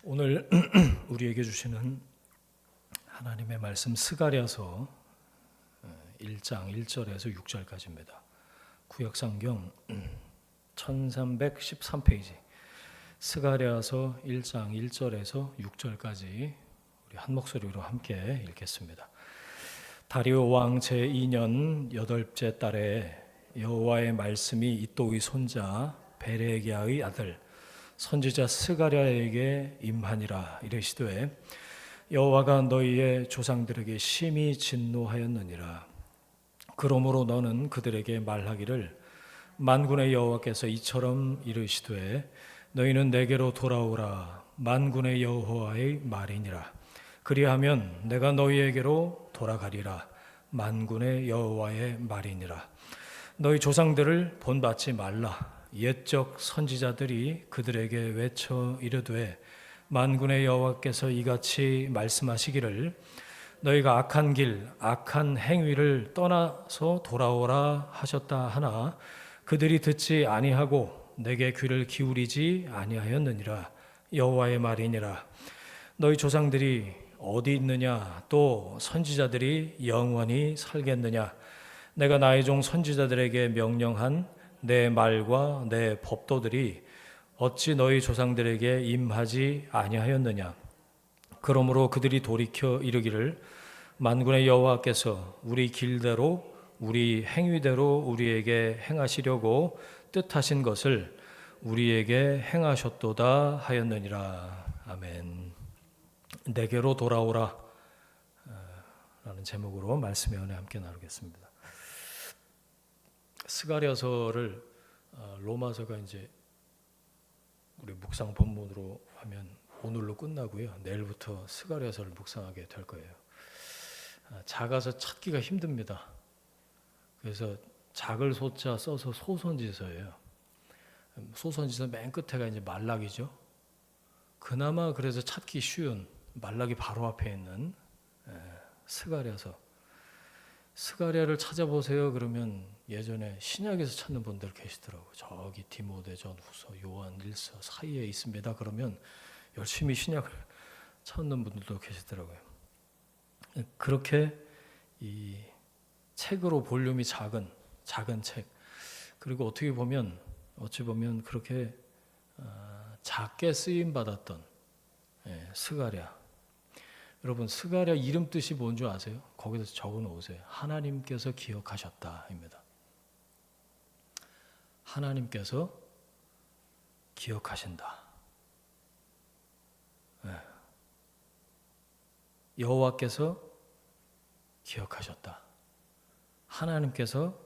오늘 우리에게 주시는 하나님의 말씀 스가랴서 1장 1절에서 6절까지입니다. 구약성경 1313페이지 스가랴서 1장 1절에서 6절까지 우리 한 목소리로 함께 읽겠습니다. 다리오 왕 제2년 8째 달에 여호와의 말씀이 이또의 손자 베레기야의 아들 선지자 스가랴에게 임하니라. 이르시되 여호와가 너희의 조상들에게 심히 진노하였느니라. 그러므로 너는 그들에게 말하기를 만군의 여호와께서 이처럼 이르시되 너희는 내게로 돌아오라. 만군의 여호와의 말이니라. 그리하면 내가 너희에게로 돌아가리라. 만군의 여호와의 말이니라. 너희 조상들을 본받지 말라. 옛적 선지자들이 그들에게 외쳐 이르되 만군의 여호와께서 이같이 말씀하시기를 너희가 악한 길 악한 행위를 떠나서 돌아오라 하셨다 하나 그들이 듣지 아니하고 내게 귀를 기울이지 아니하였느니라. 여호와의 말이니라. 너희 조상들이 어디 있느냐? 또 선지자들이 영원히 살겠느냐? 내가 나의 종 선지자들에게 명령한 내 말과 내 법도들이 어찌 너희 조상들에게 임하지 아니하였느냐? 그러므로 그들이 돌이켜 이르기를 만군의 여호와께서 우리 길대로 우리 행위대로 우리에게 행하시려고 뜻하신 것을 우리에게 행하셨도다 하였느니라. 아멘. 내게로 돌아오라 라는 제목으로 말씀의 은혜 함께 나누겠습니다. 스가랴서를 로마서가 이제 우리 묵상 본문으로 하면 오늘로 끝나고요. 내일부터 스가랴서를 묵상하게 될 거예요. 작아서 찾기가 힘듭니다. 그래서 작을 소자 써서 소선지서예요. 소선지서 맨 끝에가 이제 말락이죠. 그나마 그래서 찾기 쉬운 말락이 바로 앞에 있는 스가랴서. 스가랴를 찾아보세요. 그러면 예전에 신약에서 찾는 분들 계시더라고요. 저기 디모데전후서, 요한일서 사이에 있습니다. 그러면 열심히 신약을 찾는 분들도 계시더라고요. 그렇게 이 책으로 볼륨이 작은 책, 그리고 어찌 보면 그렇게 작게 쓰임 받았던 스가랴. 여러분 스가랴 이름 뜻이 뭔 줄 아세요? 거기서 적어 놓으세요. 하나님께서 기억하셨다입니다. 하나님께서 기억하신다. 여호와께서 기억하셨다. 하나님께서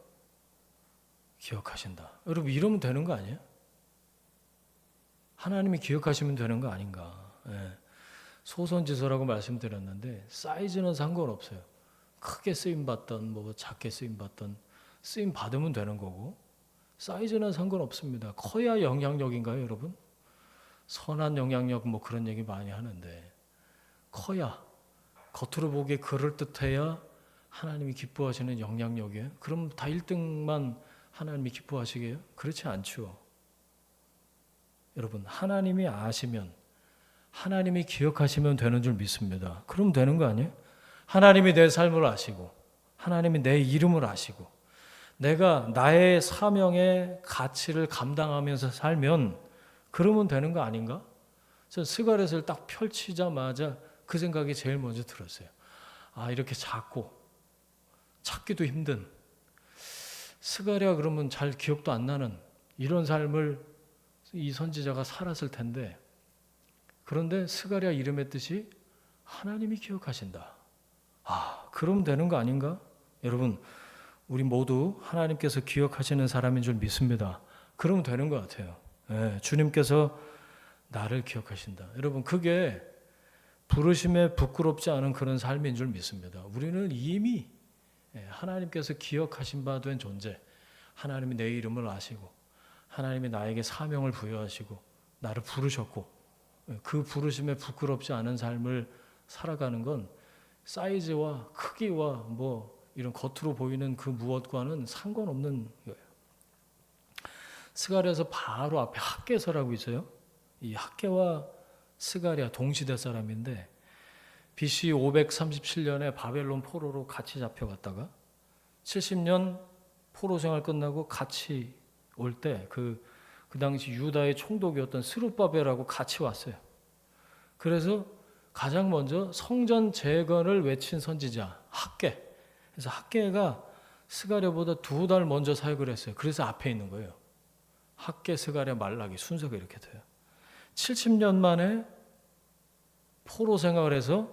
기억하신다. 여러분 이러면 되는 거 아니에요? 하나님이 기억하시면 되는 거 아닌가? 소선지서라고 말씀드렸는데 사이즈는 상관없어요. 크게 쓰임 받던 뭐 작게 쓰임 받던 쓰임 받으면 되는 거고 사이즈는 상관없습니다. 커야 영향력인가요, 여러분? 선한 영향력 뭐 그런 얘기 많이 하는데 커야 겉으로 보기에 그럴듯해야 하나님이 기뻐하시는 영향력이에요. 그럼 다 1등만 하나님이 기뻐하시게요? 그렇지 않죠. 여러분 하나님이 아시면 하나님이 기억하시면 되는 줄 믿습니다. 그럼 되는 거 아니에요? 하나님이 내 삶을 아시고 하나님이 내 이름을 아시고 내가 나의 사명의 가치를 감당하면서 살면 그러면 되는 거 아닌가? 저 스가랴서를 딱 펼치자마자 그 생각이 제일 먼저 들었어요. 이렇게 작고 찾기도 힘든 스가랴 그러면 잘 기억도 안 나는 이런 삶을 이 선지자가 살았을 텐데 그런데 스가랴 이름의 뜻이 하나님이 기억하신다. 그럼 되는 거 아닌가? 여러분 우리 모두 하나님께서 기억하시는 사람인 줄 믿습니다. 그러면 되는 것 같아요. 주님께서 나를 기억하신다. 여러분 그게 부르심에 부끄럽지 않은 그런 삶인 줄 믿습니다. 우리는 이미 하나님께서 기억하신 바 된 존재, 하나님이 내 이름을 아시고 하나님이 나에게 사명을 부여하시고 나를 부르셨고 그 부르심에 부끄럽지 않은 삶을 살아가는 건 사이즈와 크기와 뭐 이런 겉으로 보이는 그 무엇과는 상관없는 거예요. 스가랴서 바로 앞에 학개서라고 있어요. 이 학개와 스가랴 동시대 사람인데 BC 537년에 바벨론 포로로 같이 잡혀갔다가 70년 포로 생활 끝나고 같이 올 때 그 당시 유다의 총독이었던 스룹바벨하고 같이 왔어요. 그래서 가장 먼저 성전 재건을 외친 선지자 학개. 그래서 학개가 스가랴보다 2달 먼저 사역을 했어요. 그래서 앞에 있는 거예요. 학개, 스가랴, 말라기 순서가 이렇게 돼요. 70년 만에 포로 생활을 해서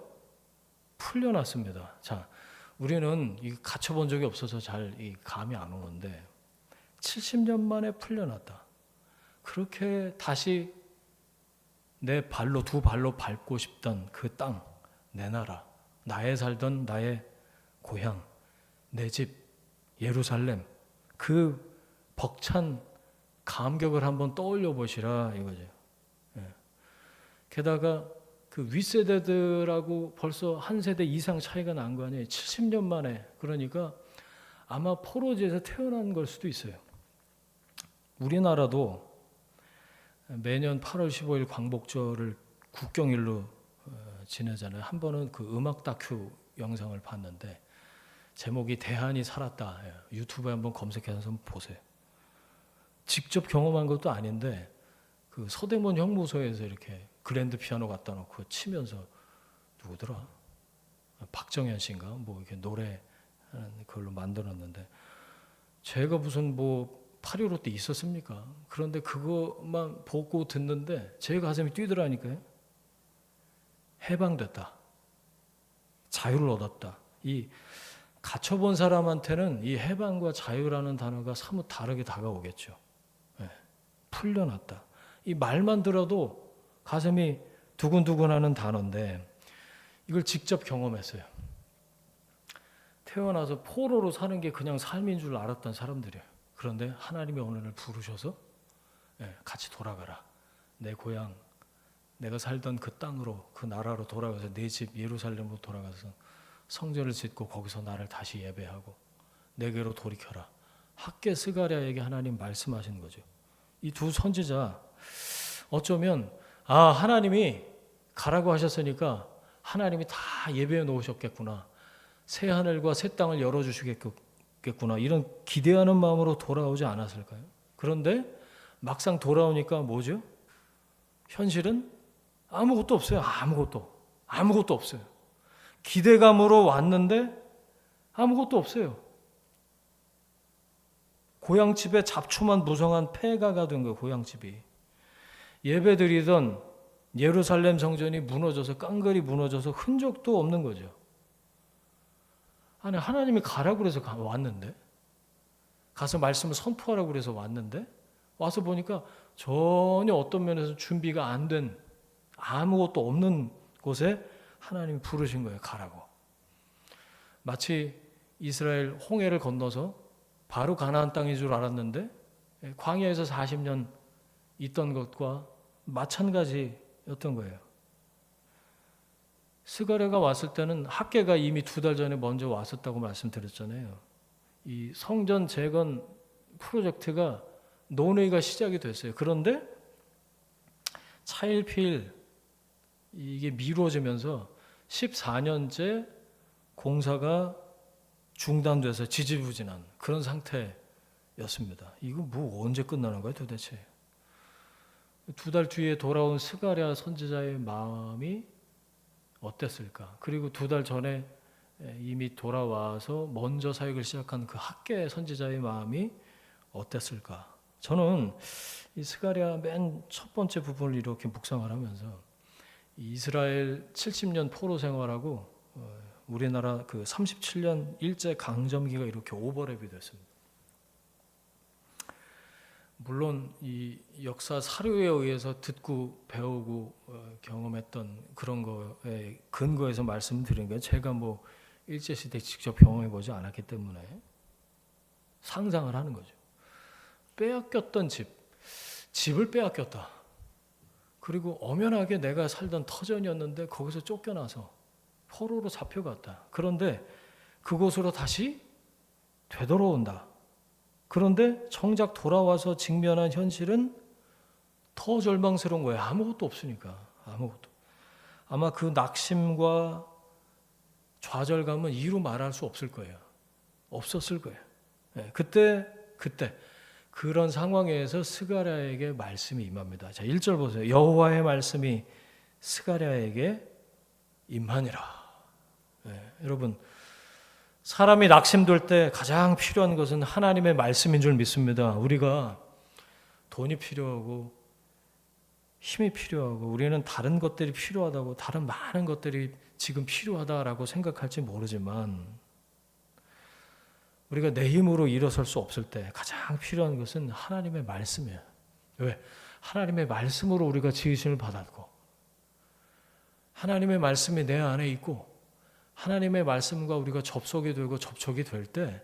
풀려났습니다. 자, 우리는 갇혀본 적이 없어서 잘 감이 안 오는데 70년 만에 풀려났다. 그렇게 다시 내 발로 두 발로 밟고 싶던 그 땅, 내 나라, 나의 살던 나의 고향, 내 집, 예루살렘, 그 벅찬 감격을 한번 떠올려 보시라 이거죠. 예. 게다가 그 윗세대들하고 벌써 한 세대 이상 차이가 난 거 아니에요. 70년 만에. 그러니까 아마 포로지에서 태어난 걸 수도 있어요. 우리나라도 매년 8월 15일 광복절을 국경일로 지내잖아요. 한 번은 그 음악 다큐 영상을 봤는데 제목이 대한이 살았다. 유튜브에 한번 검색해서 한번 보세요. 직접 경험한 것도 아닌데 그 서대문 형무소에서 이렇게 그랜드 피아노 갖다 놓고 치면서 누구더라? 박정현 씨인가? 뭐 이렇게 노래 그걸로 만들었는데 제가 무슨 뭐 8.15 때 있었습니까? 그런데 그것만 보고 듣는데 제 가슴이 뛰더라니까요. 해방됐다. 자유를 얻었다. 이 갇혀본 사람한테는 이 해방과 자유라는 단어가 사뭇 다르게 다가오겠죠. 네. 풀려났다. 이 말만 들어도 가슴이 두근두근하는 단어인데 이걸 직접 경험했어요. 태어나서 포로로 사는 게 그냥 삶인 줄 알았던 사람들이에요. 그런데 하나님이 어느 날 부르셔서 같이 돌아가라. 내 고향, 내가 살던 그 땅으로, 그 나라로 돌아가서 내 집 예루살렘으로 돌아가서 성전을 짓고 거기서 나를 다시 예배하고 내게로 돌이켜라. 학개 스가랴에게 하나님 말씀하신 거죠. 이 두 선지자 어쩌면 하나님이 가라고 하셨으니까 하나님이 다 예배해 놓으셨겠구나. 새 하늘과 새 땅을 열어주시겠구나. 이런 기대하는 마음으로 돌아오지 않았을까요? 그런데 막상 돌아오니까 뭐죠? 현실은 아무것도 없어요. 아무것도 없어요. 기대감으로 왔는데 아무것도 없어요. 고향집에 잡초만 무성한 폐가가 된 거예요. 고향집이. 예배드리던 예루살렘 성전이 무너져서 깡그리 무너져서 흔적도 없는 거죠. 아니 하나님이 가라고 그래서 왔는데 가서 말씀을 선포하라고 그래서 왔는데 와서 보니까 전혀 어떤 면에서 준비가 안 된 아무것도 없는 곳에 하나님이 부르신 거예요. 가라고. 마치 이스라엘 홍해를 건너서 바로 가나안 땅인 줄 알았는데 광야에서 40년 있던 것과 마찬가지였던 거예요. 스가랴가 왔을 때는 학개가 이미 2달 전에 먼저 왔었다고 말씀드렸잖아요. 이 성전 재건 프로젝트가 논의가 시작이 됐어요. 그런데 차일피일 이게 미뤄지면서 14년째 공사가 중단돼서 지지부진한 그런 상태였습니다. 이거 뭐 언제 끝나는 거야 도대체? 2달 뒤에 돌아온 스가랴 선지자의 마음이 어땠을까? 그리고 2달 전에 이미 돌아와서 먼저 사역을 시작한 그 학개 선지자의 마음이 어땠을까? 저는 이 스가랴 맨 첫 번째 부분을 이렇게 묵상을 하면서 이스라엘 70년 포로 생활하고 우리나라 그 37년 일제 강점기가 이렇게 오버랩이 됐습니다. 물론 이 역사 사료에 의해서 듣고 배우고 경험했던 그런 거에 근거해서 말씀드린 거예요. 제가 뭐 일제시대 직접 경험해보지 않았기 때문에 상상을 하는 거죠. 빼앗겼던 집을 빼앗겼다. 그리고 엄연하게 내가 살던 터전이었는데 거기서 쫓겨나서 포로로 잡혀갔다. 그런데 그곳으로 다시 되돌아온다. 그런데 정작 돌아와서 직면한 현실은 더 절망스러운 거예요. 아무것도 없으니까. 아무것도. 아마 그 낙심과 좌절감은 이루 말할 수 없을 거예요. 없었을 거예요. 그때 그런 상황에서 스가랴에게 말씀이 임합니다. 자, 1절 보세요. 여호와의 말씀이 스가랴에게 임하니라. 여러분, 사람이 낙심될 때 가장 필요한 것은 하나님의 말씀인 줄 믿습니다. 우리가 돈이 필요하고 힘이 필요하고 우리는 다른 것들이 필요하다고, 다른 많은 것들이 지금 필요하다라고 생각할지 모르지만, 우리가 내 힘으로 일어설 수 없을 때 가장 필요한 것은 하나님의 말씀이에요. 왜? 하나님의 말씀으로 우리가 지으심을 받았고, 하나님의 말씀이 내 안에 있고, 하나님의 말씀과 우리가 접속이 되고 접촉이 될 때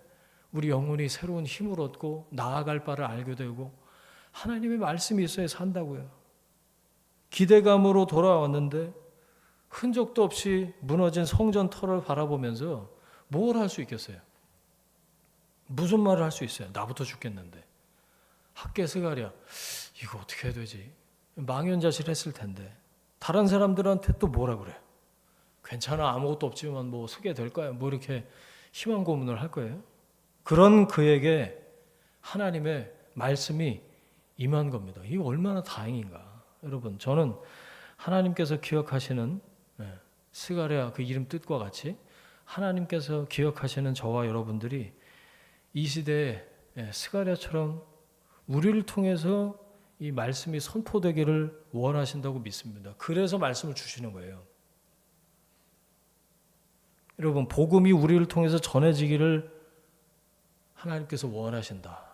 우리 영혼이 새로운 힘을 얻고 나아갈 바를 알게 되고, 하나님의 말씀이 있어야 산다고요. 기대감으로 돌아왔는데 흔적도 없이 무너진 성전 터를 바라보면서 뭘 할 수 있겠어요? 무슨 말을 할 수 있어요? 나부터 죽겠는데. 학계 스가랴, 이거 어떻게 해야 되지? 망연자실했을 텐데. 다른 사람들한테 또 뭐라 그래? 괜찮아, 아무것도 없지만 뭐 서게 될 거야. 뭐 이렇게 희망 고문을 할 거예요? 그런 그에게 하나님의 말씀이 임한 겁니다. 이게 얼마나 다행인가. 여러분, 저는 하나님께서 기억하시는 스가랴 그 이름 뜻과 같이 하나님께서 기억하시는 저와 여러분들이 이 시대에 스가랴처럼 우리를 통해서 이 말씀이 선포되기를 원하신다고 믿습니다. 그래서 말씀을 주시는 거예요. 여러분, 복음이 우리를 통해서 전해지기를 하나님께서 원하신다.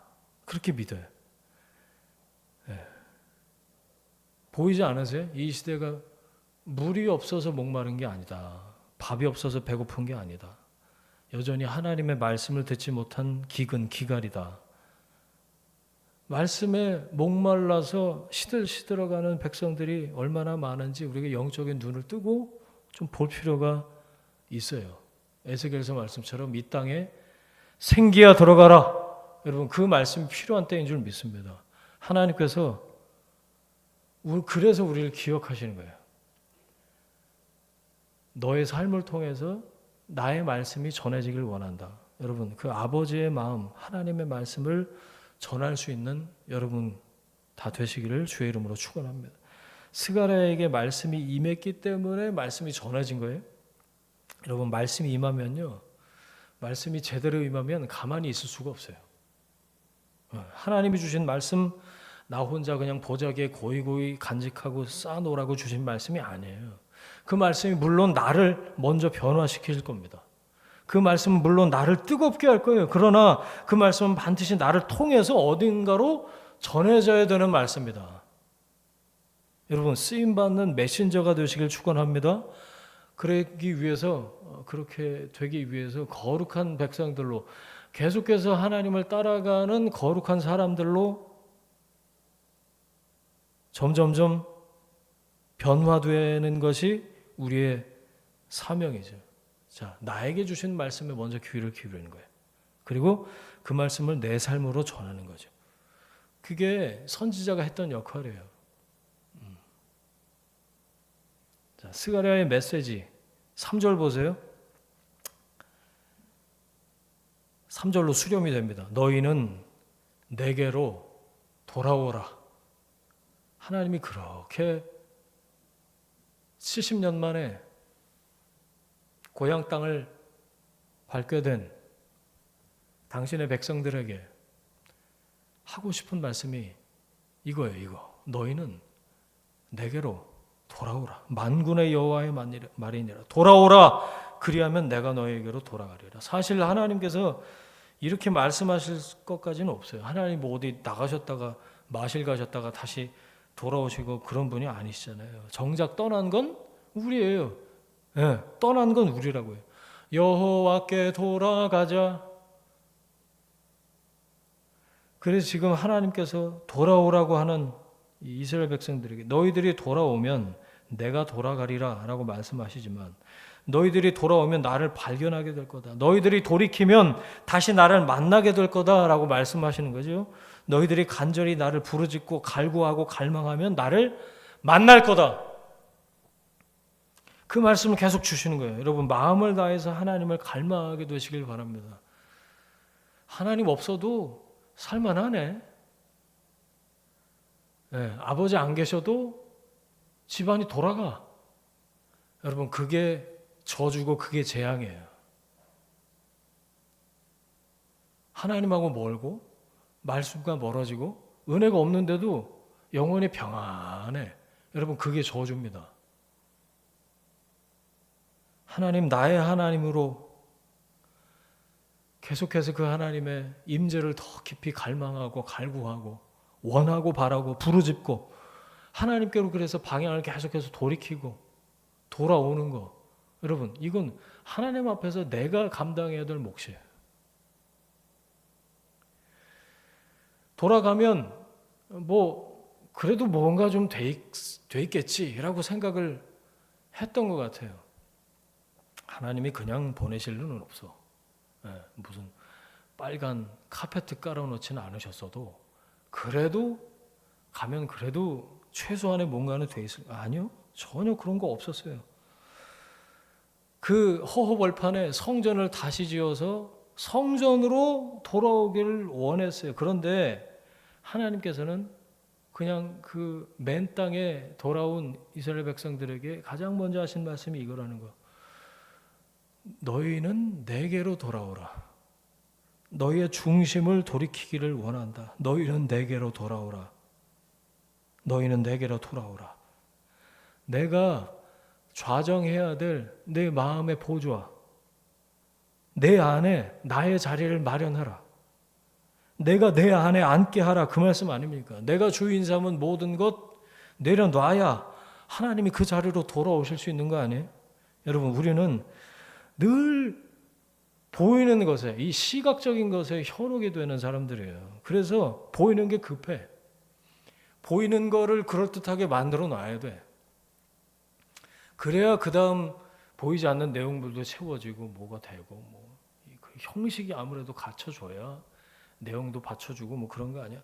그렇게 믿어요. 보이지 않으세요? 이 시대가 물이 없어서 목마른 게 아니다. 밥이 없어서 배고픈 게 아니다. 여전히 하나님의 말씀을 듣지 못한 기근기갈이다. 말씀에 목말라서 시들시들어가는 백성들이 얼마나 많은지 우리가 영적인 눈을 뜨고 좀 볼 필요가 있어요. 에스겔서 말씀처럼 이 땅에 생기야 들어가라. 여러분, 그 말씀이 필요한 때인 줄 믿습니다. 하나님께서 그래서 우리를 기억하시는 거예요. 너의 삶을 통해서 나의 말씀이 전해지길 원한다. 여러분, 그 아버지의 마음, 하나님의 말씀을 전할 수 있는 여러분 다 되시기를 주의 이름으로 축원합니다. 스가랴에게 말씀이 임했기 때문에 말씀이 전해진 거예요. 여러분, 말씀이 임하면요, 말씀이 제대로 임하면 가만히 있을 수가 없어요. 하나님이 주신 말씀, 나 혼자 그냥 보자기에 고이고이 간직하고 쌓아놓으라고 주신 말씀이 아니에요. 그 말씀이 물론 나를 먼저 변화시킬 겁니다. 그 말씀은 물론 나를 뜨겁게 할 거예요. 그러나 그 말씀은 반드시 나를 통해서 어딘가로 전해져야 되는 말씀입니다. 여러분, 쓰임받는 메신저가 되시길 축원합니다. 그러기 위해서, 그렇게 되기 위해서 거룩한 백성들로, 계속해서 하나님을 따라가는 거룩한 사람들로 점점점 변화되는 것이 우리의 사명이죠. 자, 나에게 주신 말씀에 먼저 귀를 기울이는 거예요. 그리고 그 말씀을 내 삶으로 전하는 거죠. 그게 선지자가 했던 역할이에요. 자, 스가랴의 메시지 3절 보세요. 3절로 수렴이 됩니다. 너희는 내게로 돌아오라. 하나님이 그렇게 70년 만에 고향 땅을 밟게 된 당신의 백성들에게 하고 싶은 말씀이 이거예요. 이거. 너희는 내게로 돌아오라. 만군의 여호와의 말이니라. 돌아오라. 그리하면 내가 너희에게로 돌아가리라. 사실 하나님께서 이렇게 말씀하실 것까지는 없어요. 하나님 뭐 어디 나가셨다가 마실 가셨다가 다시 돌아오시고 그런 분이 아니시잖아요. 정작 떠난 건 우리예요. 네, 떠난 건 우리라고요. 여호와께 돌아가자. 그래서 지금 하나님께서 돌아오라고 하는 이스라엘 백성들에게 너희들이 돌아오면 내가 돌아가리라 라고 말씀하시지만, 너희들이 돌아오면 나를 발견하게 될 거다. 너희들이 돌이키면 다시 나를 만나게 될 거다라고 말씀하시는 거죠. 너희들이 간절히 나를 부르짖고 갈구하고 갈망하면 나를 만날 거다. 그 말씀을 계속 주시는 거예요. 여러분 마음을 다해서 하나님을 갈망하게 되시길 바랍니다. 하나님 없어도 살만하네. 네, 아버지 안 계셔도 집안이 돌아가. 여러분 그게 저주고 그게 재앙이에요. 하나님하고 멀고 말씀과 멀어지고 은혜가 없는데도 영혼이 평안해. 여러분 그게 저주입니다. 하나님 나의 하나님으로 계속해서 그 하나님의 임재를 더 깊이 갈망하고 갈구하고 원하고 바라고 부르짖고 하나님께로 그래서 방향을 계속해서 돌이키고 돌아오는 거. 여러분 이건 하나님 앞에서 내가 감당해야 될 몫이에요. 돌아가면 뭐 그래도 뭔가 좀 돼 있겠지라고 생각을 했던 것 같아요. 하나님이 그냥 보내실 리는 없어. 무슨 빨간 카페트 깔아놓지는 않으셨어도 그래도 가면 그래도 최소한의 뭔가는 돼 있을. 아니요, 전혀 그런 거 없었어요. 그 허허벌판에 성전을 다시 지어서 성전으로 돌아오기를 원했어요. 그런데 하나님께서는 그냥 그 맨 땅에 돌아온 이스라엘 백성들에게 가장 먼저 하신 말씀이 이거라는 거. 너희는 내게로 돌아오라. 너희의 중심을 돌이키기를 원한다. 너희는 내게로 돌아오라. 너희는 내게로 돌아오라. 내가 좌정해야 될 내 마음의 보좌, 내 안에 나의 자리를 마련하라. 내가 내 안에 앉게 하라. 그 말씀 아닙니까? 내가 주인 삼은 모든 것 내려놔야 하나님이 그 자리로 돌아오실 수 있는 거 아니에요? 여러분 우리는 늘 보이는 것에, 이 시각적인 것에 현혹이 되는 사람들이에요. 그래서 보이는 게 급해. 보이는 거를 그럴듯하게 만들어 놔야 돼. 그래야 그 다음 보이지 않는 내용들도 채워지고 뭐가 되고 그 형식이 아무래도 갖춰줘야 내용도 받쳐주고 뭐 그런 거 아니야?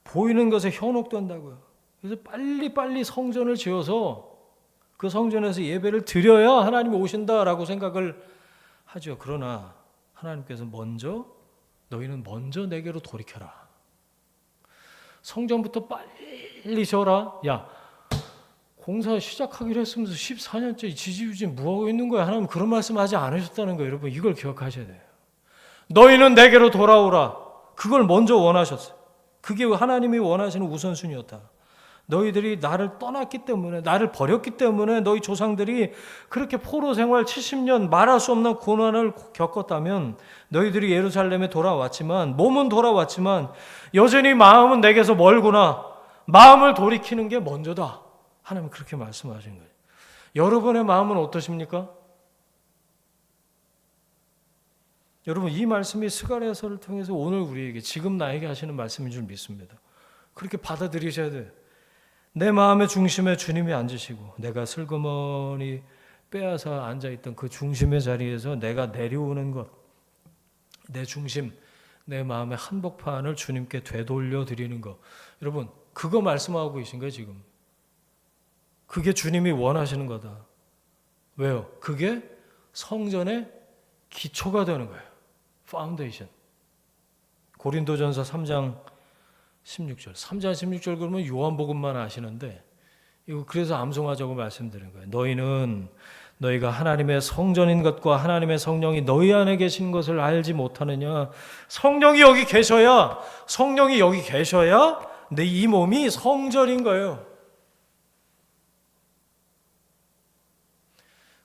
보이는 것에 현혹된다고요. 그래서 빨리 성전을 지어서 그 성전에서 예배를 드려야 하나님이 오신다라고 생각을 하죠. 그러나 하나님께서 너희는 먼저 내게로 돌이켜라. 성전부터 빨리 지어라. 야, 공사 시작하기로 했으면서 14년째 지지부지 뭐하고 있는 거야? 하나님 그런 말씀하지 않으셨다는 거예요. 여러분 이걸 기억하셔야 돼요. 너희는 내게로 돌아오라. 그걸 먼저 원하셨어요. 그게 하나님이 원하시는 우선순위였다. 너희들이 나를 떠났기 때문에, 나를 버렸기 때문에 너희 조상들이 그렇게 포로 생활 70년 말할 수 없는 고난을 겪었다면 너희들이 예루살렘에 돌아왔지만, 몸은 돌아왔지만 여전히 마음은 내게서 멀구나. 마음을 돌이키는 게 먼저다. 하나님은 그렇게 말씀하신 거예요. 여러분의 마음은 어떠십니까? 여러분 이 말씀이 스가랴서를 통해서 오늘 우리에게 지금 나에게 하시는 말씀인 줄 믿습니다. 그렇게 받아들이셔야 돼요. 내 마음의 중심에 주님이 앉으시고 내가 슬그머니 빼앗아 앉아있던 그 중심의 자리에서 내가 내려오는 것, 내 중심, 내 마음의 한복판을 주님께 되돌려 드리는 것. 여러분 그거 말씀하고 계신 거예요 지금. 그게 주님이 원하시는 거다. 왜요? 그게 성전의 기초가 되는 거예요. 파운데이션. 고린도전서 3장 16절. 3장 16절 그러면 요한복음만 아시는데 이거 그래서 암송하자고 말씀드린 거예요. 너희가 하나님의 성전인 것과 하나님의 성령이 너희 안에 계신 것을 알지 못하느냐. 성령이 여기 계셔야 내 이 몸이 성전인 거예요.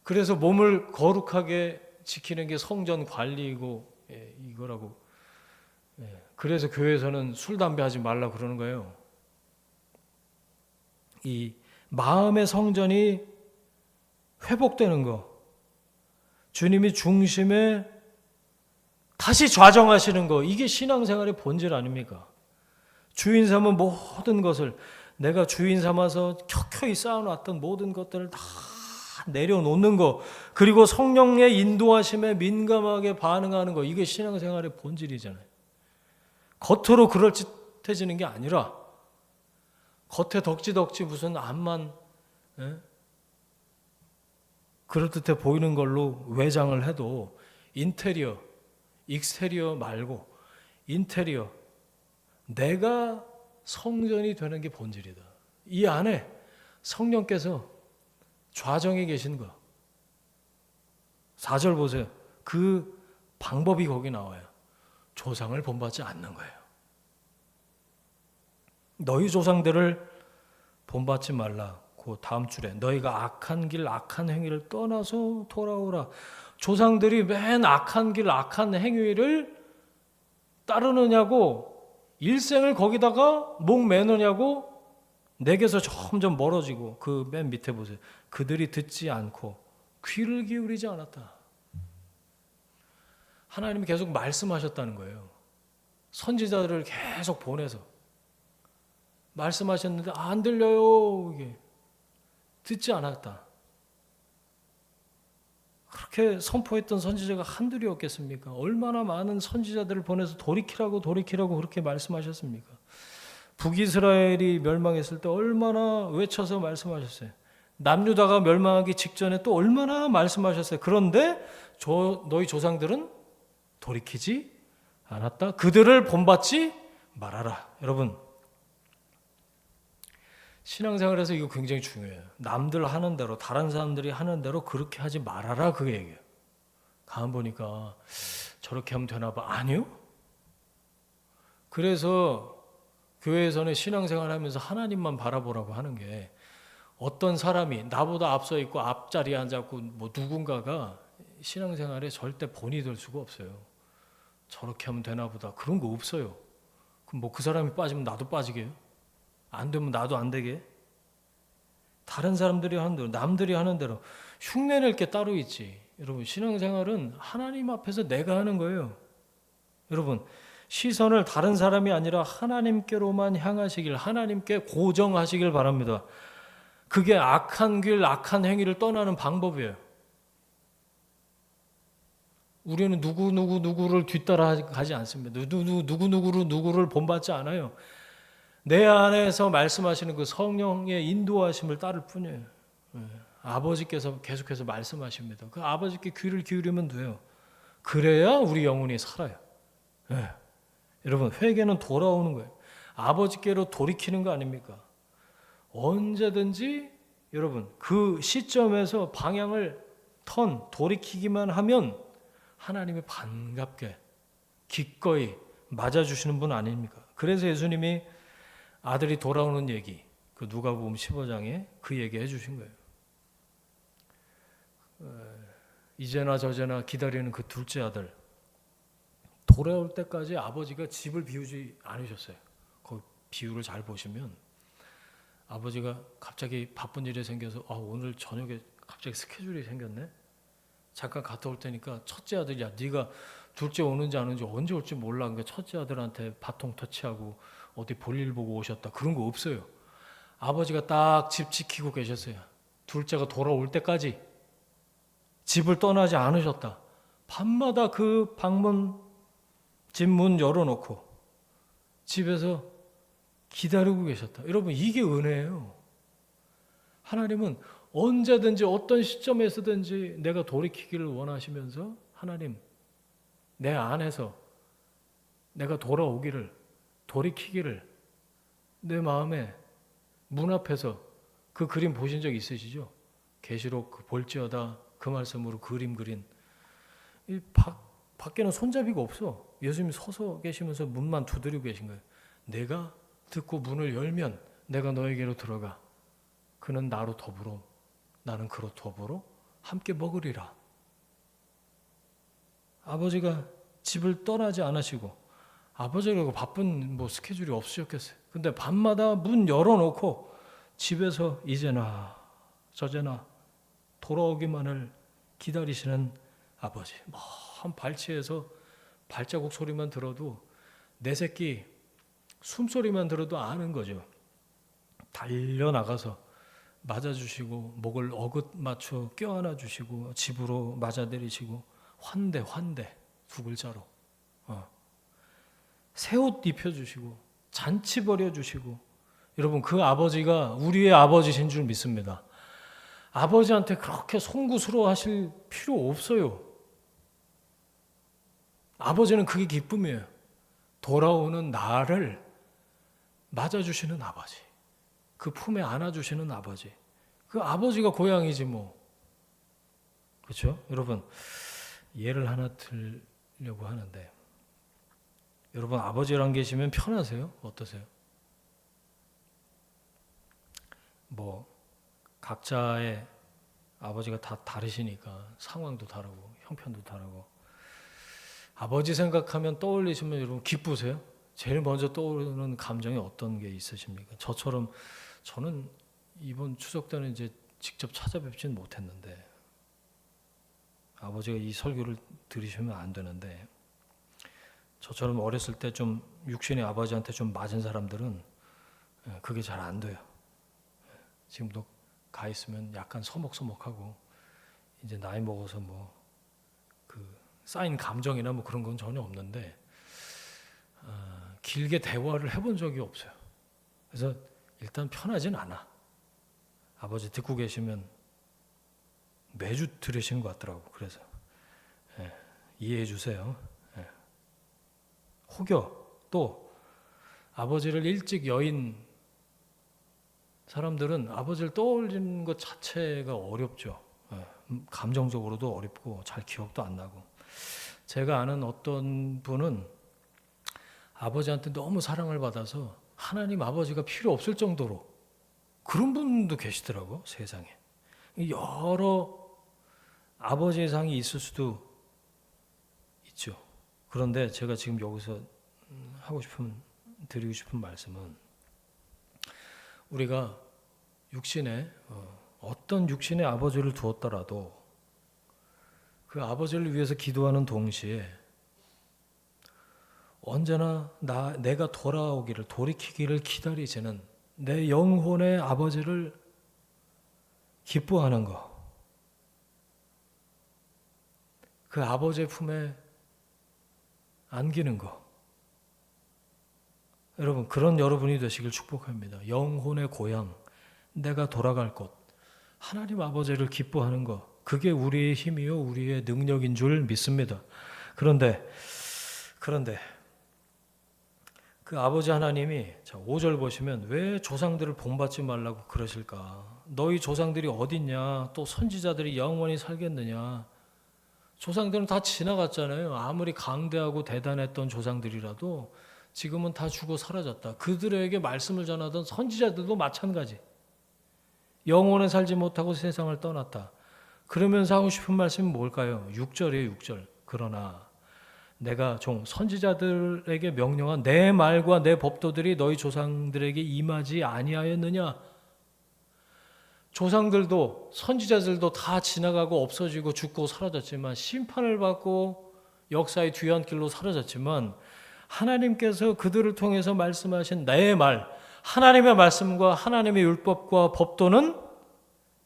그래서 몸을 거룩하게 지키는 게 성전 관리이고 이거라고. 그래서 교회에서는 술, 담배 하지 말라 그러는 거예요. 이 마음의 성전이 회복되는 거, 주님이 중심에 다시 좌정하시는 거, 이게 신앙생활의 본질 아닙니까? 주인 삼은 모든 것을, 내가 주인 삼아서 켜켜이 쌓아놨던 모든 것들을 다 내려놓는 거, 그리고 성령의 인도하심에 민감하게 반응하는 거, 이게 신앙생활의 본질이잖아요. 겉으로 그럴듯해지는 게 아니라 겉에 덕지덕지 무슨 암만 그럴듯해 보이는 걸로 외장을 해도 인테리어, 익스테리어 말고 인테리어, 내가 성전이 되는 게 본질이다. 이 안에 성령께서 좌정에 계신 거. 4절 보세요. 그 방법이 거기 나와요. 조상을 본받지 않는 거예요. 너희 조상들을 본받지 말라. 그 다음 줄에 너희가 악한 길 악한 행위를 떠나서 돌아오라. 조상들이 맨 악한 길 악한 행위를 따르느냐고, 일생을 거기다가 목 매느냐고, 내게서 점점 멀어지고. 그 맨 밑에 보세요. 그들이 듣지 않고 귀를 기울이지 않았다. 하나님이 계속 말씀하셨다는 거예요. 선지자들을 계속 보내서 말씀하셨는데 안 들려요. 이게 듣지 않았다. 그렇게 선포했던 선지자가 한둘이 없겠습니까? 얼마나 많은 선지자들을 보내서 돌이키라고 그렇게 말씀하셨습니까? 북이스라엘이 멸망했을 때 얼마나 외쳐서 말씀하셨어요. 남유다가 멸망하기 직전에 또 얼마나 말씀하셨어요. 그런데 너희 조상들은 돌이키지 않았다. 그들을 본받지 말아라. 여러분, 신앙생활에서 이거 굉장히 중요해요. 남들 하는 대로, 다른 사람들이 하는 대로 그렇게 하지 말아라, 그 얘기예요. 가만 보니까 저렇게 하면 되나 봐. 아니요. 그래서 교회에서는 신앙생활 하면서 하나님만 바라보라고 하는 게, 어떤 사람이 나보다 앞서 있고 앞자리에 앉았고 뭐 누군가가 신앙생활에 절대 본이 될 수가 없어요. 저렇게 하면 되나 보다. 그런 거 없어요. 그럼 뭐 그 사람이 빠지면 나도 빠지게요? 안 되면 나도 안 되게? 다른 사람들이 하는 대로, 남들이 하는 대로 흉내낼 게 따로 있지. 여러분, 신앙생활은 하나님 앞에서 내가 하는 거예요. 여러분, 시선을 다른 사람이 아니라 하나님께로만 향하시길, 하나님께 고정하시길 바랍니다. 그게 악한 길, 악한 행위를 떠나는 방법이에요. 우리는 누구를 뒤따라 가지 않습니다. 누구를 본받지 않아요. 내 안에서 말씀하시는 그 성령의 인도하심을 따를 뿐이에요. 아버지께서 계속해서 말씀하십니다. 그 아버지께 귀를 기울이면 돼요. 그래야 우리 영혼이 살아요. 여러분, 회개는 돌아오는 거예요. 아버지께로 돌이키는 거 아닙니까? 언제든지 여러분, 그 시점에서 방향을 돌이키기만 하면 하나님이 반갑게 기꺼이 맞아주시는 분 아닙니까? 그래서 예수님이 아들이 돌아오는 얘기, 그 누가복음 15장에 그 얘기 해주신 거예요. 이제나 저제나 기다리는 그 둘째 아들, 돌아올 때까지 아버지가 집을 비우지 않으셨어요. 그 비유를 잘 보시면 아버지가 갑자기 바쁜 일이 생겨서 오늘 저녁에 갑자기 스케줄이 생겼네. 잠깐 갔다 올 테니까 첫째 아들이야, 네가 둘째 오는지 안 오는지 언제 올지 몰라. 그러니까 첫째 아들한테 바통 터치하고 어디 볼일 보고 오셨다. 그런 거 없어요. 아버지가 딱 집 지키고 계셨어요. 둘째가 돌아올 때까지 집을 떠나지 않으셨다. 밤마다 그 방문 집 문 열어놓고 집에서 기다리고 계셨다. 여러분, 이게 은혜예요. 하나님은 언제든지 어떤 시점에서든지 내가 돌이키기를 원하시면서, 하나님 내 안에서 내가 돌이키기를 내 마음에 문 앞에서, 그 그림 보신 적 있으시죠? 계시록 그 볼지어다 그 말씀으로 그림 그린, 이 밖에는 손잡이가 없어. 예수님이 서서 계시면서 문만 두드리고 계신 거예요. 내가 듣고 문을 열면 내가 너에게로 들어가 그는 나로 더불어 나는 그로 더불어 함께 먹으리라. 아버지가 집을 떠나지 않으시고, 아버지가 바쁜 스케줄이 없으셨겠어요. 근데 밤마다 문 열어놓고 집에서 이제나 저제나 돌아오기만을 기다리시는 아버지. 먼 발치에서 발자국 소리만 들어도, 내 새끼 숨소리만 들어도 아는 거죠. 달려나가서 맞아주시고, 목을 어긋 맞춰 껴안아 주시고, 집으로 맞아들이시고, 환대 두 글자로 새 옷 입혀주시고, 잔치 벌여주시고. 여러분, 그 아버지가 우리의 아버지신 줄 믿습니다. 아버지한테 그렇게 송구스러워 하실 필요 없어요. 아버지는 그게 기쁨이에요. 돌아오는 나를 맞아주시는 아버지. 그 품에 안아주시는 아버지. 그 아버지가 고향이지 뭐. 그렇죠? 여러분, 예를 하나 들려고 하는데, 여러분 아버지랑 계시면 편하세요? 어떠세요? 뭐 각자의 아버지가 다 다르시니까 상황도 다르고 형편도 다르고, 아버지 생각하면 떠올리시면 여러분 기쁘세요? 제일 먼저 떠오르는 감정이 어떤 게 있으십니까? 저처럼 저는 이번 추석 때는 이제 직접 찾아뵙지는 못했는데, 아버지가 이 설교를 들으시면 안 되는데, 저처럼 어렸을 때 좀 육신의 아버지한테 좀 맞은 사람들은 그게 잘 안 돼요. 지금도 가 있으면 약간 서먹서먹하고, 이제 나이 먹어서 뭐 그 쌓인 감정이나 뭐 그런 건 전혀 없는데, 길게 대화를 해본 적이 없어요. 그래서 일단 편하진 않아. 아버지 듣고 계시면 매주 들으시는 것 같더라고. 그래서 이해해 주세요. 혹여 또 아버지를 일찍 여인 사람들은 아버지를 떠올리는 것 자체가 어렵죠. 감정적으로도 어렵고 잘 기억도 안 나고. 제가 아는 어떤 분은 아버지한테 너무 사랑을 받아서 하나님 아버지가 필요 없을 정도로 그런 분도 계시더라고, 세상에. 여러 아버지의 상이 있을 수도 있죠. 그런데 제가 지금 여기서 드리고 싶은 말씀은, 우리가 육신에 어떤 육신의 아버지를 두었더라도 그 아버지를 위해서 기도하는 동시에 언제나 내가 돌아오기를, 돌이키기를 기다리시는 내 영혼의 아버지를 기뻐하는 것, 그 아버지의 품에 안기는 것, 여러분 그런 여러분이 되시길 축복합니다. 영혼의 고향, 내가 돌아갈 곳, 하나님 아버지를 기뻐하는 것, 그게 우리의 힘이요 우리의 능력인 줄 믿습니다. 그런데 그 아버지 하나님이, 자 5절 보시면, 왜 조상들을 본받지 말라고 그러실까? 너희 조상들이 어딨냐? 또 선지자들이 영원히 살겠느냐? 조상들은 다 지나갔잖아요. 아무리 강대하고 대단했던 조상들이라도 지금은 다 죽어 사라졌다. 그들에게 말씀을 전하던 선지자들도 마찬가지. 영원에 살지 못하고 세상을 떠났다. 그러면서 하고 싶은 말씀이 뭘까요? 6절이에요. 6절. 그러나 내가 선지자들에게 명령한 내 말과 내 법도들이 너희 조상들에게 임하지 아니하였느냐? 조상들도 선지자들도 다 지나가고 없어지고 죽고 사라졌지만, 심판을 받고 역사의 뒤안길로 사라졌지만, 하나님께서 그들을 통해서 말씀하신 내 말, 하나님의 말씀과 하나님의 율법과 법도는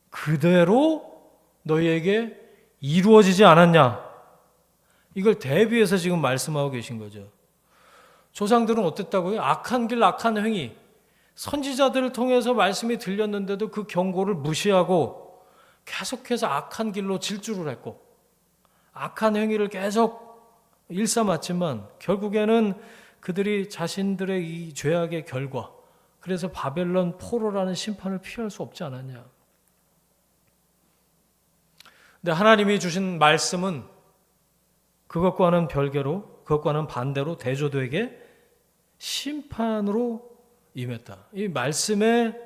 그대로 너희에게 이루어지지 않았냐? 이걸 대비해서 지금 말씀하고 계신 거죠. 조상들은 어땠다고요? 악한 길, 악한 행위. 선지자들을 통해서 말씀이 들렸는데도 그 경고를 무시하고 계속해서 악한 길로 질주를 했고, 악한 행위를 계속 일삼았지만 결국에는 그들이 자신들의 이 죄악의 결과, 그래서 바벨론 포로라는 심판을 피할 수 없지 않았냐. 근데 하나님이 주신 말씀은 그것과는 별개로, 그것과는 반대로 대조되게 심판으로 임했다. 이 말씀의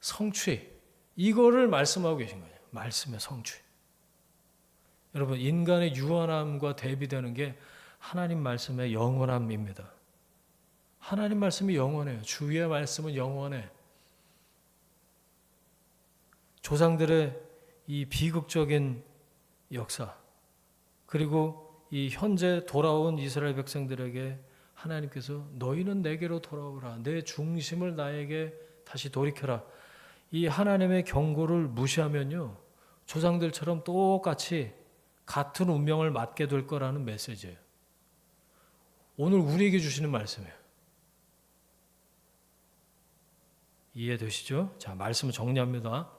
성취, 이거를 말씀하고 계신 거예요. 말씀의 성취. 여러분, 인간의 유한함과 대비되는 게 하나님 말씀의 영원함입니다. 하나님 말씀이 영원해요. 주의 말씀은 영원해. 조상들의 이 비극적인 역사, 그리고 이 현재 돌아온 이스라엘 백성들에게 하나님께서 너희는 내게로 돌아오라, 내 중심을 나에게 다시 돌이켜라, 이 하나님의 경고를 무시하면요, 조상들처럼 똑같이 같은 운명을 맞게 될 거라는 메시지예요. 오늘 우리에게 주시는 말씀이에요. 이해되시죠? 자, 말씀을 정리합니다.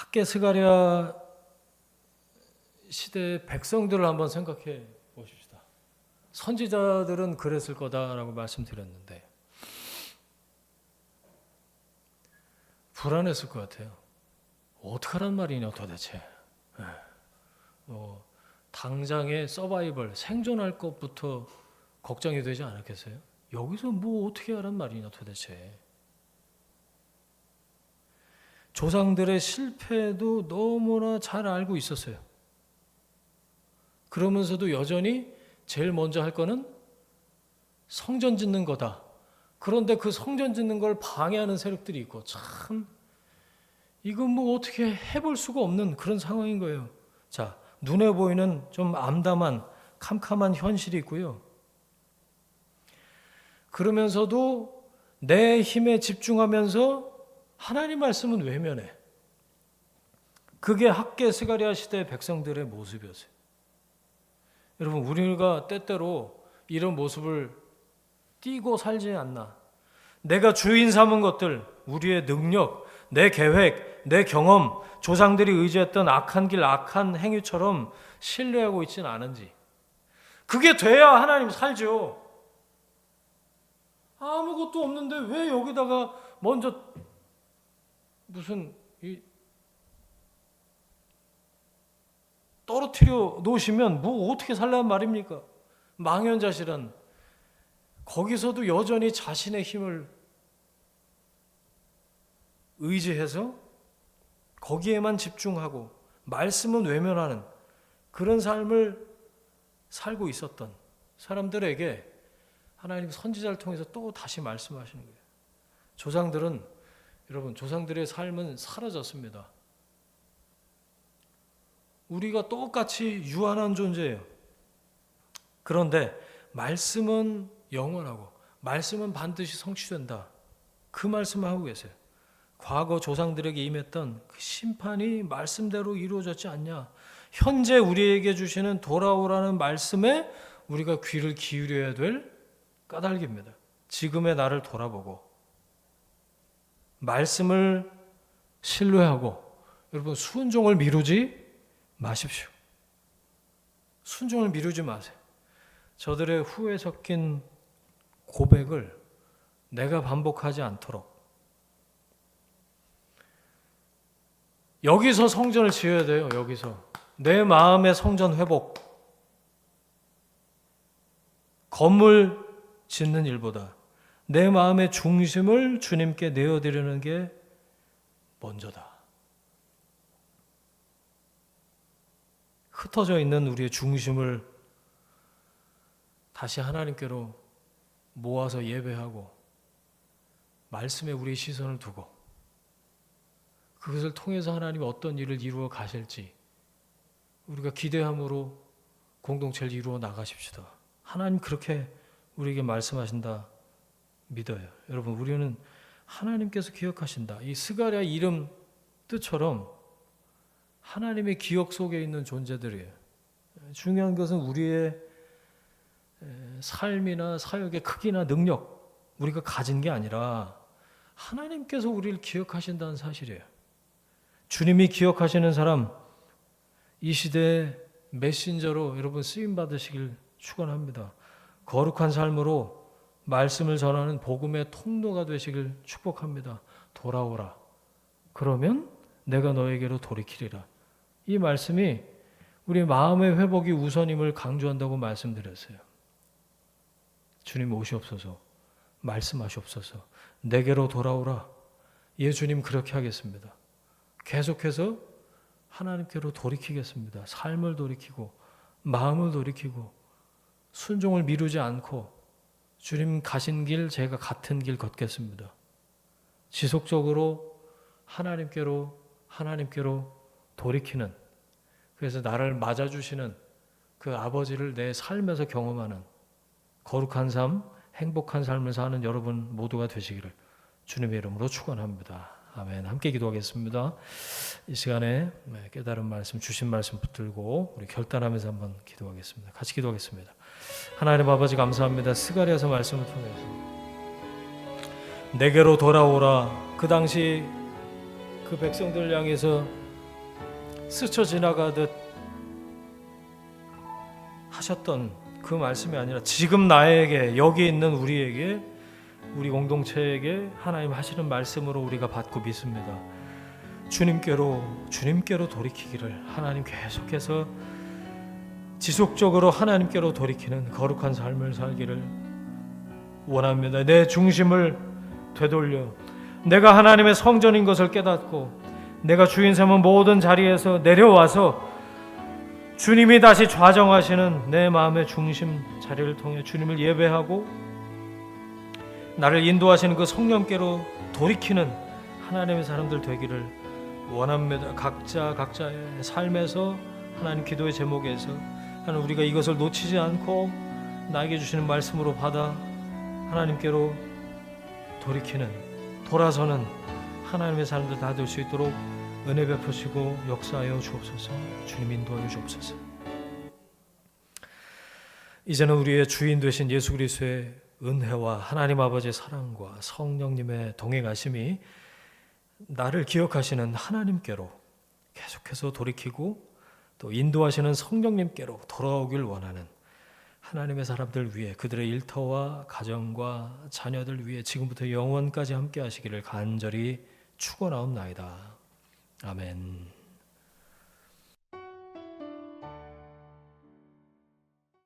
학개 스가랴 시대의 백성들을 한번 생각해 보십시다. 선지자들은 그랬을 거다라고 말씀드렸는데 불안했을 것 같아요. 어떡하란 말이냐 도대체. 당장의 서바이벌, 생존할 것부터 걱정이 되지 않았겠어요? 여기서 뭐 어떻게 하란 말이냐 도대체. 조상들의 실패도 너무나 잘 알고 있었어요. 그러면서도 여전히 제일 먼저 할 거는 성전 짓는 거다. 그런데 그 성전 짓는 걸 방해하는 세력들이 있고, 참 이건 뭐 어떻게 해볼 수가 없는 그런 상황인 거예요. 자, 눈에 보이는 좀 암담한 캄캄한 현실이 있고요. 그러면서도 내 힘에 집중하면서 하나님 말씀은 외면해. 그게 학개 스가랴 시대 백성들의 모습이었어요. 여러분, 우리가 때때로 이런 모습을 띠고 살지 않나. 내가 주인 삼은 것들, 우리의 능력, 내 계획, 내 경험, 조상들이 의지했던 악한 길, 악한 행위처럼 신뢰하고 있지는 않은지. 그게 돼야 하나님 살죠. 아무것도 없는데 왜 여기다가 먼저 무슨 떨어뜨려 놓으시면 뭐 어떻게 살란 말입니까? 망연자실한. 거기서도 여전히 자신의 힘을 의지해서 거기에만 집중하고 말씀은 외면하는 그런 삶을 살고 있었던 사람들에게 하나님 선지자를 통해서 또 다시 말씀하시는 거예요. 조상들은, 여러분, 조상들의 삶은 사라졌습니다. 우리가 똑같이 유한한 존재예요. 그런데 말씀은 영원하고 말씀은 반드시 성취된다. 그 말씀을 하고 계세요. 과거 조상들에게 임했던 그 심판이 말씀대로 이루어졌지 않냐. 현재 우리에게 주시는 돌아오라는 말씀에 우리가 귀를 기울여야 될 까닭입니다. 지금의 나를 돌아보고 말씀을 신뢰하고, 여러분, 순종을 미루지 마십시오. 순종을 미루지 마세요. 저들의 후에 섞인 고백을 내가 반복하지 않도록. 여기서 성전을 지어야 돼요. 여기서 내 마음의 성전 회복. 건물 짓는 일보다 내 마음의 중심을 주님께 내어드리는 게 먼저다. 흩어져 있는 우리의 중심을 다시 하나님께로 모아서 예배하고 말씀에 우리의 시선을 두고 그것을 통해서 하나님이 어떤 일을 이루어 가실지 우리가 기대함으로 공동체를 이루어 나가십시다. 하나님 그렇게 우리에게 말씀하신다 믿어요. 여러분, 우리는 하나님께서 기억하신다. 이 스가랴 이름 뜻처럼 하나님의 기억 속에 있는 존재들이에요. 중요한 것은 우리의 삶이나 사역의 크기나 능력, 우리가 가진 게 아니라 하나님께서 우리를 기억하신다는 사실이에요. 주님이 기억하시는 사람, 이 시대의 메신저로 여러분 쓰임 받으시길 축원합니다. 거룩한 삶으로 말씀을 전하는 복음의 통로가 되시길 축복합니다. 돌아오라. 그러면 내가 너에게로 돌이키리라. 이 말씀이 우리 마음의 회복이 우선임을 강조한다고 말씀드렸어요. 주님 오시옵소서. 말씀하시옵소서. 내게로 돌아오라. 예, 주님 그렇게 하겠습니다. 계속해서 하나님께로 돌이키겠습니다. 삶을 돌이키고 마음을 돌이키고 순종을 미루지 않고 주님 가신 길 제가 같은 길 걷겠습니다. 지속적으로 하나님께로 돌이키는, 그래서 나를 맞아주시는 그 아버지를 내 삶에서 경험하는 거룩한 삶, 행복한 삶을 사는 여러분 모두가 되시기를 주님의 이름으로 축원합니다. 아멘. 함께 기도하겠습니다. 이 시간에 깨달은 말씀, 주신 말씀 붙들고 우리 결단하면서 한번 기도하겠습니다. 같이 기도하겠습니다. 하나님 아버지 감사합니다. 스가랴서 말씀을 통해서 내게로 돌아오라. 그 당시 그 백성들을 향해서 스쳐 지나가듯 하셨던 그 말씀이 아니라 지금 나에게, 여기 있는 우리에게, 우리 공동체에게 하나님 하시는 말씀으로 우리가 받고 믿습니다. 주님께로 돌이키기를, 하나님 계속해서 지속적으로 하나님께로 돌이키는 거룩한 삶을 살기를 원합니다. 내 중심을 되돌려 내가 하나님의 성전인 것을 깨닫고 내가 주인 삼은 모든 자리에서 내려와서 주님이 다시 좌정하시는 내 마음의 중심 자리를 통해 주님을 예배하고 나를 인도하시는 그 성령께로 돌이키는 하나님의 사람들 되기를 원합니다. 각자의 삶에서 하나님 기도의 제목에서 하나님 우리가 이것을 놓치지 않고 나에게 주시는 말씀으로 받아 하나님께로 돌아서는 하나님의 사람들 다 될 수 있도록 은혜 베푸시고 역사하여 주옵소서. 주님 인도하여 주옵소서. 이제는 우리의 주인 되신 예수 그리스도의 은혜와 하나님 아버지의 사랑과 성령님의 동행하심이 나를 기억하시는 하나님께로 계속해서 돌이키고 또 인도하시는 성령님께로 돌아오길 원하는 하나님의 사람들 위해, 그들의 일터와 가정과 자녀들 위해 지금부터 영원까지 함께 하시기를 간절히 축원하옵나이다. 아멘.